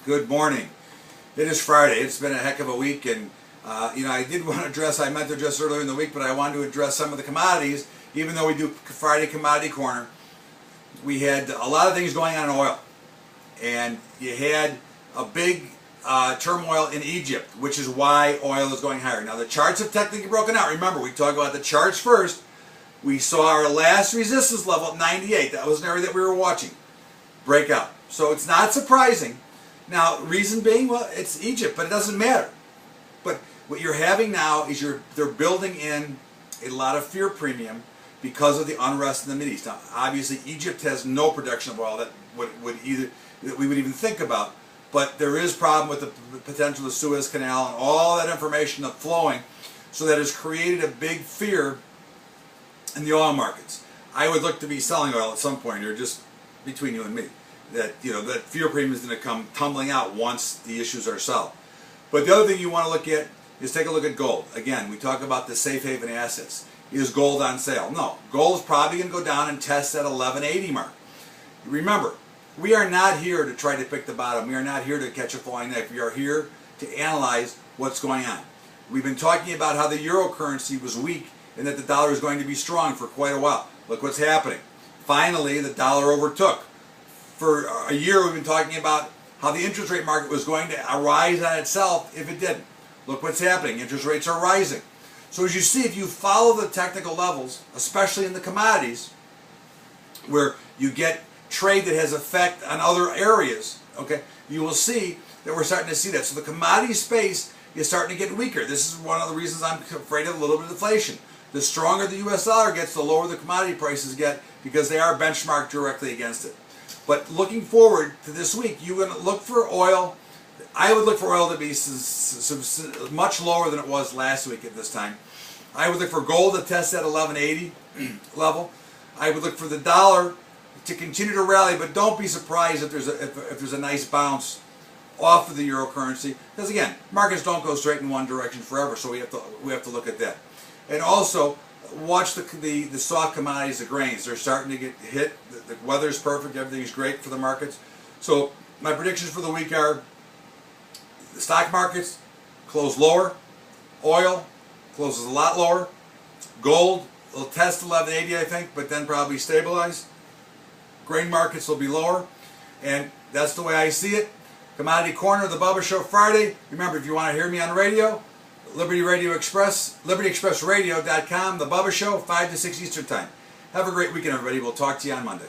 Good morning. It is Friday. It's been a heck of a week, and I did want to address, I meant to address earlier in the week, but I wanted to address some of the commodities. Even though we do Friday Commodity Corner, we had a lot of things going on in oil. And you had a big turmoil in Egypt, which is why oil is going higher. Now the charts have technically broken out. Remember, we talked about the charts first. We saw our last resistance level at 98. That was an area that we were watching break out. So it's not surprising. Now, reason being, well, it's Egypt, but it doesn't matter. But what you're having now is they're building in a lot of fear premium because of the unrest in the Mideast. Now, obviously, Egypt has no production of oil that we would even think about. But there is problem with the potential of the Suez Canal and all that information that's flowing, so that has created a big fear in the oil markets. I would look to be selling oil at some point here, just between you and me. That that fear premium is going to come tumbling out once the issues are solved. But the other thing you want to look at is take a look at gold. Again, we talk about the safe haven assets. Is gold on sale? No. Gold is probably going to go down and test that 1180 mark. Remember, we are not here to try to pick the bottom. We are not here to catch a falling knife. We are here to analyze what's going on. We've been talking about how the euro currency was weak and that the dollar is going to be strong for quite a while. Look what's happening. Finally, the dollar overtook. For a year, we've been talking about how the interest rate market was going to rise on itself if it didn't. Look what's happening. Interest rates are rising. So as you see, if you follow the technical levels, especially in the commodities, where you get trade that has effect on other areas, okay, you will see that we're starting to see that. So the commodity space is starting to get weaker. This is one of the reasons I'm afraid of a little bit of deflation. The stronger the U.S. dollar gets, the lower the commodity prices get, because they are benchmarked directly against it. But looking forward to this week, you're going to look for oil. I would look for oil to be much lower than it was last week at this time. I would look for gold to test that 1180 level. I would look for the dollar to continue to rally, but don't be surprised if there's a nice bounce off of the euro currency, because again, markets don't go straight in one direction forever. So we have to look at that, and also watch the soft commodities, the grains. They're starting to get hit. The weather's perfect. Everything's great for the markets. So my predictions for the week are: the stock markets close lower, oil closes a lot lower, gold will test 1180, I think, but then probably stabilize. Grain markets will be lower, and that's the way I see it. Commodity Corner, the Bubba Show Friday. Remember, if you want to hear me on radio, Liberty Radio Express, LibertyExpressRadio.com, the Bubba Show, 5 to 6 Eastern Time. Have a great weekend, everybody. We'll talk to you on Monday.